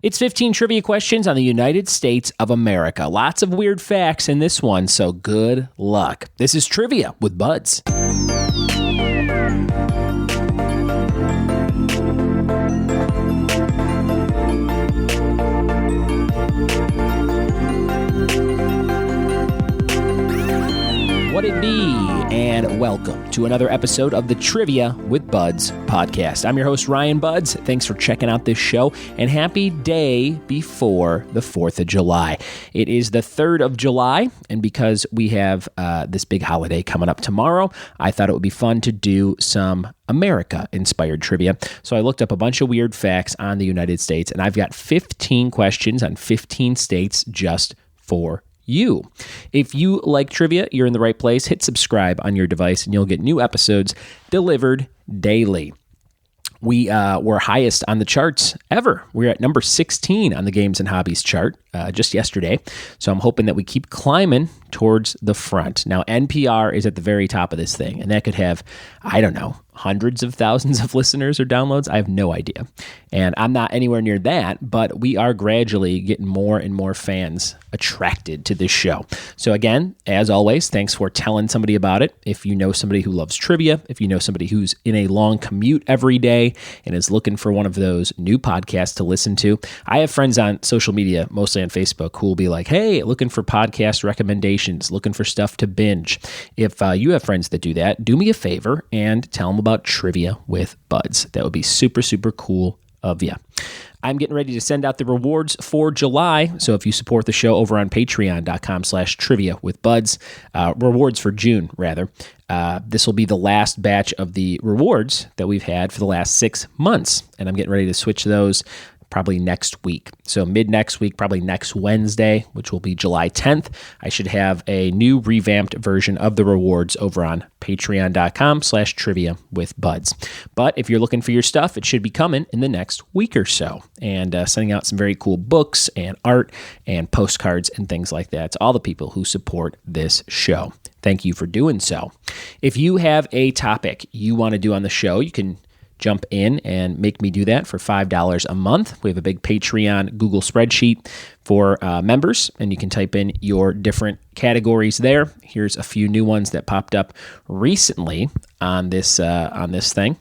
It's 15 trivia questions on the United States of America. Lots of weird facts in this one, so good luck. This is Trivia with Buds. What it be, and welcome to another episode of the Trivia with Buds podcast. I'm your host, Ryan Buds. Thanks for checking out this show, and happy day before the 4th of July. It is the 3rd of July, and because we have this big holiday coming up tomorrow, I thought it would be fun to do some America-inspired trivia. So I looked up a bunch of weird facts on the United States, and I've got 15 questions on 15 states just for you. If you like trivia, you're in the right place. Hit subscribe on your device and you'll get new episodes delivered daily. We were highest on the charts ever. We're at number 16 on the Games and Hobbies chart just yesterday. So I'm hoping that we keep climbing towards the front. Now, NPR is at the very top of this thing, and that could have, I don't know, hundreds of thousands of listeners or downloads. I have no idea. And I'm not anywhere near that, but we are gradually getting more and more fans attracted to this show. So again, as always, thanks for telling somebody about it. If you know somebody who loves trivia, if you know somebody who's in a long commute every day and is looking for one of those new podcasts to listen to, I have friends on social media, mostly on Facebook, who will be like, hey, looking for podcast recommendations, looking for stuff to binge. If you have friends that do that, do me a favor and tell them about Trivia with Buds. That would be super, super cool of you. I'm getting ready to send out the rewards for July. So if you support the show over on patreon.com/trivia with Buds, rewards for June, rather. This will be the last batch of the rewards that we've had for the last 6 months. And I'm getting ready to switch those probably next week. So mid next week, probably next Wednesday, which will be July 10th, I should have a new revamped version of the rewards over on patreon.com/trivia with Buds. But if you're looking for your stuff, it should be coming in the next week or so, and sending out some very cool books and art and postcards and things like that to all the people who support this show. Thank you for doing so. If you have a topic you want to do on the show, you can jump in and make me do that for $5 a month. We have a big Patreon Google spreadsheet for members, and you can type in your different categories there. Here's a few new ones that popped up recently on this thing.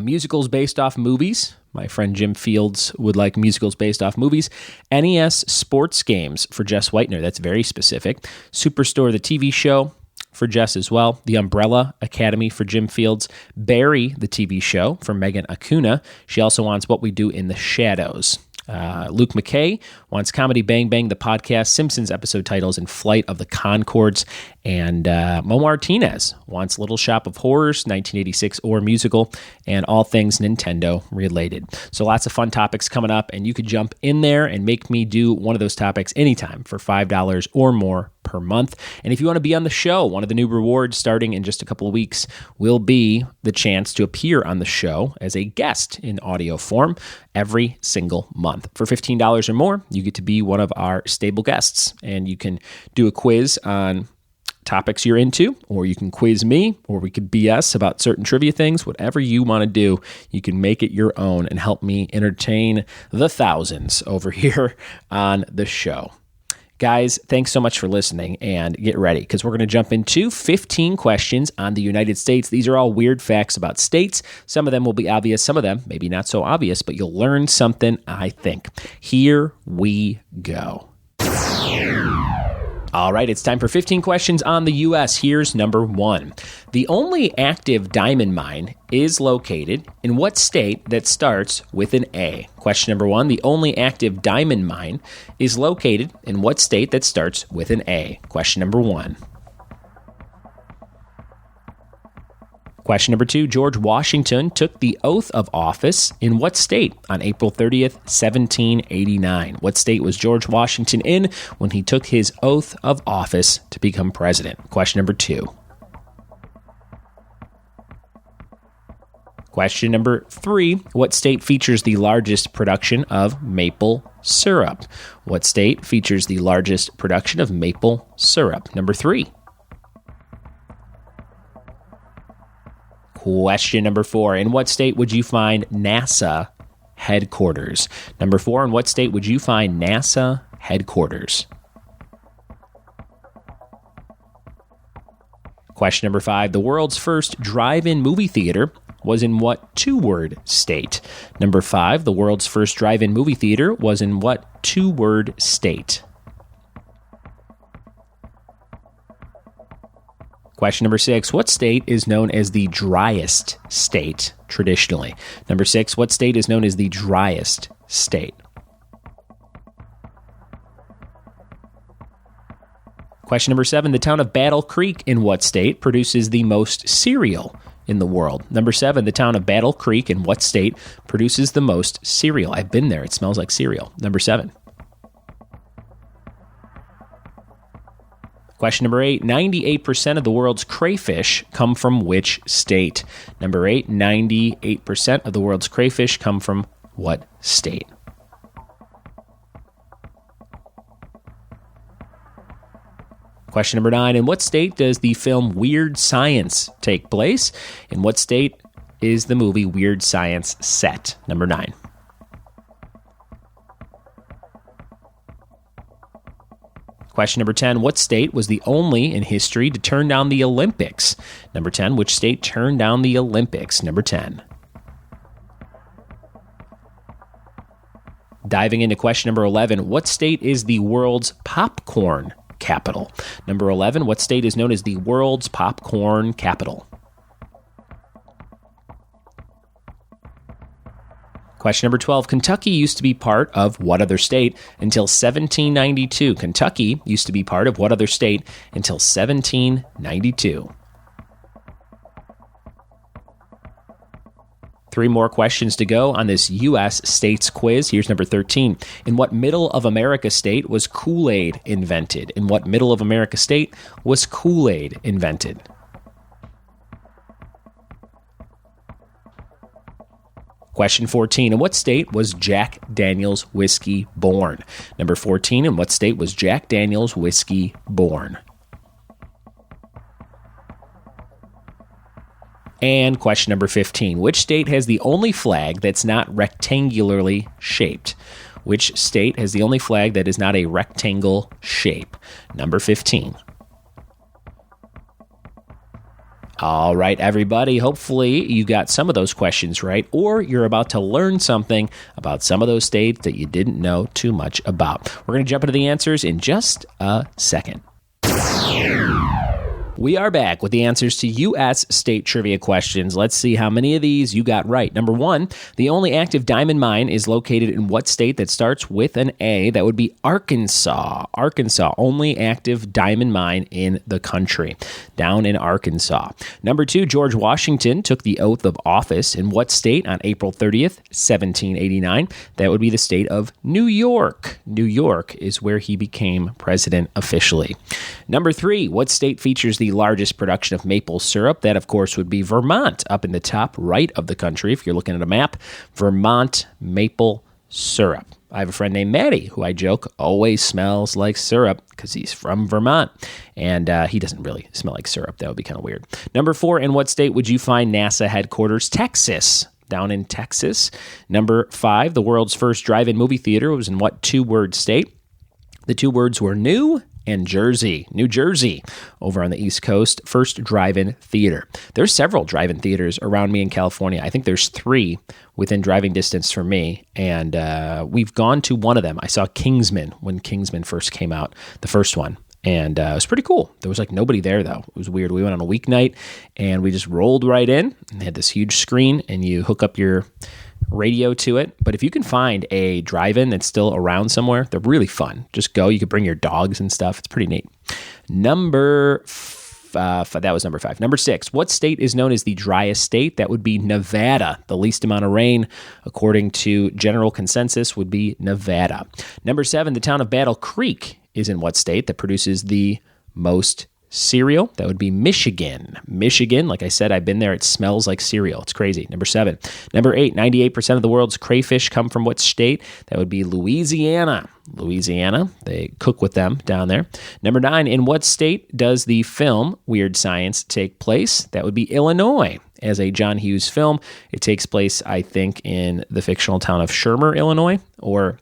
Musicals based off movies. My friend Jim Fields would like musicals based off movies. NES sports games for Jess Whitener. That's very specific. Superstore, the TV show, for Jess as well. The Umbrella Academy for Jim Fields. Barry, the TV show, for Megan Acuna. She also wants What We Do in the Shadows. Luke McKay wants Comedy Bang Bang, the podcast, Simpsons episode titles, and Flight of the Conchords. And Mo Martinez wants Little Shop of Horrors, 1986 or musical, and all things Nintendo related. So lots of fun topics coming up, and you could jump in there and make me do one of those topics anytime for $5 or more per month. And if you want to be on the show, one of the new rewards starting in just a couple of weeks will be the chance to appear on the show as a guest in audio form every single month. For $15 or more, you get to be one of our stable guests, and you can do a quiz on topics you're into, or you can quiz me, or we could BS about certain trivia things. Whatever you want to do, you can make it your own and help me entertain the thousands over here on the show. Guys, thanks so much for listening, and get ready, because we're going to jump into 15 questions on the United States. These are all weird facts about states. Some of them will be obvious, some of them maybe not so obvious, but you'll learn something, I think. Here we go. All right, it's time for 15 questions on the U.S. Here's number 1. The only active diamond mine is located in what state that starts with an A? Question number 1. The only active diamond mine is located in what state that starts with an A? Question number 1. Question number 2, George Washington took the oath of office in what state on April 30th, 1789? What state was George Washington in when he took his oath of office to become president? Question number 2. Question number 3, what state features the largest production of maple syrup? What state features the largest production of maple syrup? Number 3. Question number 4, in what state would you find NASA headquarters? Number 4, in what state would you find NASA headquarters? Question number 5, the world's first drive-in movie theater was in what 2-word state? Number 5, the world's first drive-in movie theater was in what 2-word state? Question number 6, what state is known as the driest state traditionally? Number 6, what state is known as the driest state? Question number 7, the town of Battle Creek in what state produces the most cereal in the world? Number 7, the town of Battle Creek in what state produces the most cereal? I've been there. It smells like cereal. Number 7. Question number 8, 98% of the world's crayfish come from which state? Number 8, 98% of the world's crayfish come from what state? Question number 9, in what state does the film Weird Science take place? In what state is the movie Weird Science set? Number 9. Question number 10, what state was the only in history to turn down the Olympics? Number 10, which state turned down the Olympics? Number 10. Diving into question number 11, what state is the world's popcorn capital? Number 11, what state is known as the world's popcorn capital? Question number 12, Kentucky used to be part of what other state until 1792? Kentucky used to be part of what other state until 1792? 3 more questions to go on this U.S. states quiz. Here's number 13. In what middle of America state was Kool-Aid invented? In what middle of America state was Kool-Aid invented? Question 14, in what state was Jack Daniel's whiskey born? Number 14, in what state was Jack Daniel's whiskey born? And question number 15, which state has the only flag that's not rectangularly shaped? Which state has the only flag that is not a rectangle shape? Number 15. All right, everybody. Hopefully you got some of those questions right, or you're about to learn something about some of those states that you didn't know too much about. We're going to jump into the answers in just a second. We are back with the answers to U.S. state trivia questions. Let's see how many of these you got right. Number 1, the only active diamond mine is located in what state that starts with an A? That would be Arkansas. Arkansas, only active diamond mine in the country, down in Arkansas. Number 2, George Washington took the oath of office in what state on April 30th, 1789? That would be the state of New York. New York is where he became president officially. Number 3, what state features the largest production of maple syrup? That, of course, would be Vermont, up in the top right of the country. If you're looking at a map, Vermont maple syrup. I have a friend named Maddie who I joke always smells like syrup because he's from Vermont, and he doesn't really smell like syrup. That would be kind of weird. Number 4, in what state would you find NASA headquarters? Texas, down in Texas. Number 5, the world's first drive-in movie theater was in what 2-word state? The 2 words were new and Jersey, New Jersey, over on the East Coast, first drive-in theater. There's several drive-in theaters around me in California. I think there's 3 within driving distance from me, and we've gone to one of them. I saw Kingsman when Kingsman first came out, the first one, and it was pretty cool. There was like nobody there, though. It was weird. We went on a weeknight, and we just rolled right in, and they had this huge screen, and you hook up your radio to it. But if you can find a drive-in that's still around somewhere, they're really fun. Just go. You could bring your dogs and stuff. It's pretty neat. That was number 5. Number 6, what state is known as the driest state? That would be Nevada. The least amount of rain, according to general consensus, would be Nevada. Number 7, the town of Battle Creek is in what state that produces the most cereal, that would be Michigan. Michigan, like I said, I've been there. It smells like cereal. It's crazy. Number 7. Number 8, 98% of the world's crayfish come from what state? That would be Louisiana. Louisiana, they cook with them down there. Number 9, in what state does the film Weird Science take place? That would be Illinois. As a John Hughes film, it takes place, I think, in the fictional town of Shermer, Illinois, or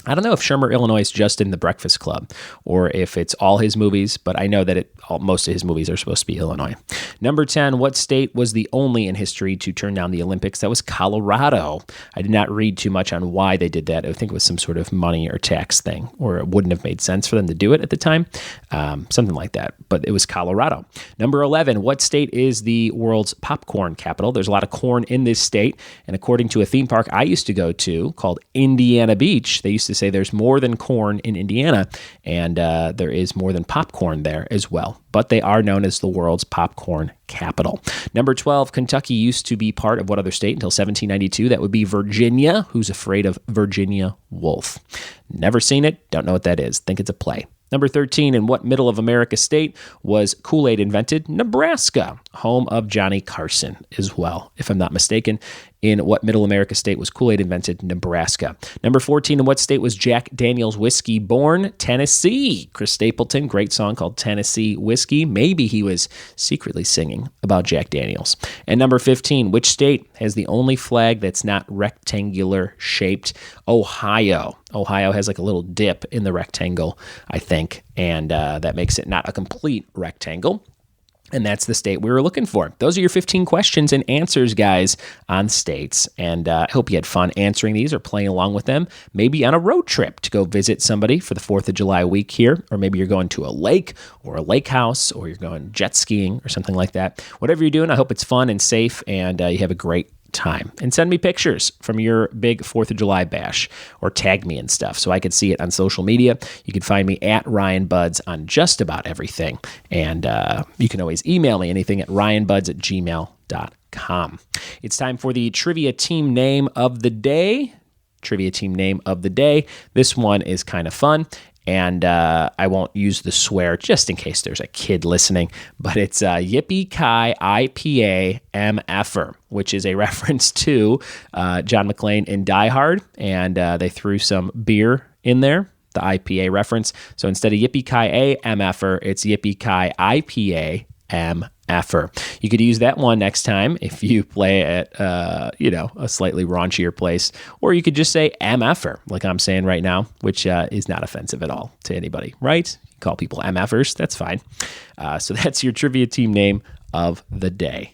I don't know if Shermer, Illinois is just in The Breakfast Club or if it's all his movies, but I know that most of his movies are supposed to be Illinois. Number 10, what state was the only in history to turn down the Olympics? That was Colorado. I did not read too much on why they did that. I think it was some sort of money or tax thing, or it wouldn't have made sense for them to do it at the time. Something like that, but it was Colorado. Number 11, what state is the world's popcorn capital? There's a lot of corn in this state, and according to a theme park I used to go to called Indiana Beach, they used to say there's more than corn in Indiana, and there is more than popcorn there as well. But they are known as the world's popcorn capital. Number 12, Kentucky used to be part of what other state until 1792? That would be Virginia. Who's afraid of Virginia Woolf? Never seen it. Don't know what that is. Think it's a play. Number 13, in what middle of America state was Kool-Aid invented? Nebraska, home of Johnny Carson as well, if I'm not mistaken. In what middle America state was Kool-Aid invented? Nebraska. Number 14, in what state was Jack Daniel's whiskey born? Tennessee. Chris Stapleton, great song called Tennessee Whiskey. Maybe he was secretly singing about Jack Daniels. And number 15, which state has the only flag that's not rectangular shaped? Ohio. Ohio has like a little dip in the rectangle, I think, and that makes it not a complete rectangle. And that's the state we were looking for. Those are your 15 questions and answers, guys, on states. And I hope you had fun answering these or playing along with them. Maybe on a road trip to go visit somebody for the 4th of July week here. Or maybe you're going to a lake or a lake house, or you're going jet skiing or something like that. Whatever you're doing, I hope it's fun and safe, and you have a great time. And send me pictures from your big 4th of July bash, or tag me and stuff so I could see it on social media. You can find me at Ryan Buds on just about everything. And you can always email me anything at ryanbuds@gmail.com. It's time for the trivia team name of the day. Trivia team name of the day. This one is kind of fun. And I won't use the swear just in case there's a kid listening, but it's Yippie Ki IPA MFer, which is a reference to John McClane in Die Hard, and they threw some beer in there, the IPA reference. So instead of Yippie Ki A MFer, it's Yippie Ki IPA MFer. You could use that one next time if you play at, a slightly raunchier place, or you could just say MFer, like I'm saying right now, which is not offensive at all to anybody, right? You call people MFers, that's fine. So that's your trivia team name of the day.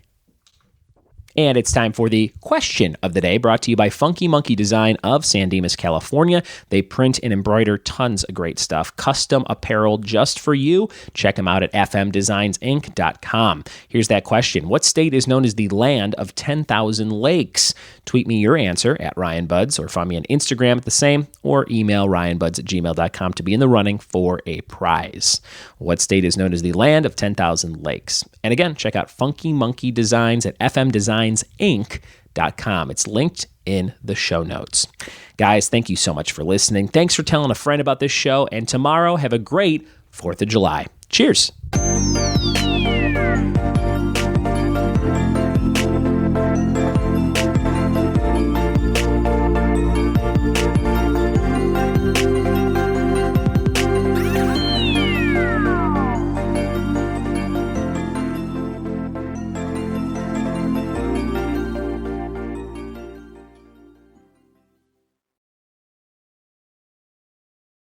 And it's time for the question of the day, brought to you by Funky Monkey Design of San Dimas, California. They print and embroider tons of great stuff, custom apparel just for you. Check them out at fmdesignsinc.com. Here's that question. What state is known as the land of 10,000 lakes? Tweet me your answer at RyanBuds, or find me on Instagram at the same, or email ryanbuds@gmail.com to be in the running for a prize. What state is known as the land of 10,000 lakes? And again, check out Funky Monkey Designs at fmdesignsinc.com. It's linked in the show notes. Guys, thank you so much for listening. Thanks for telling a friend about this show. And tomorrow, have a great 4th of July. Cheers.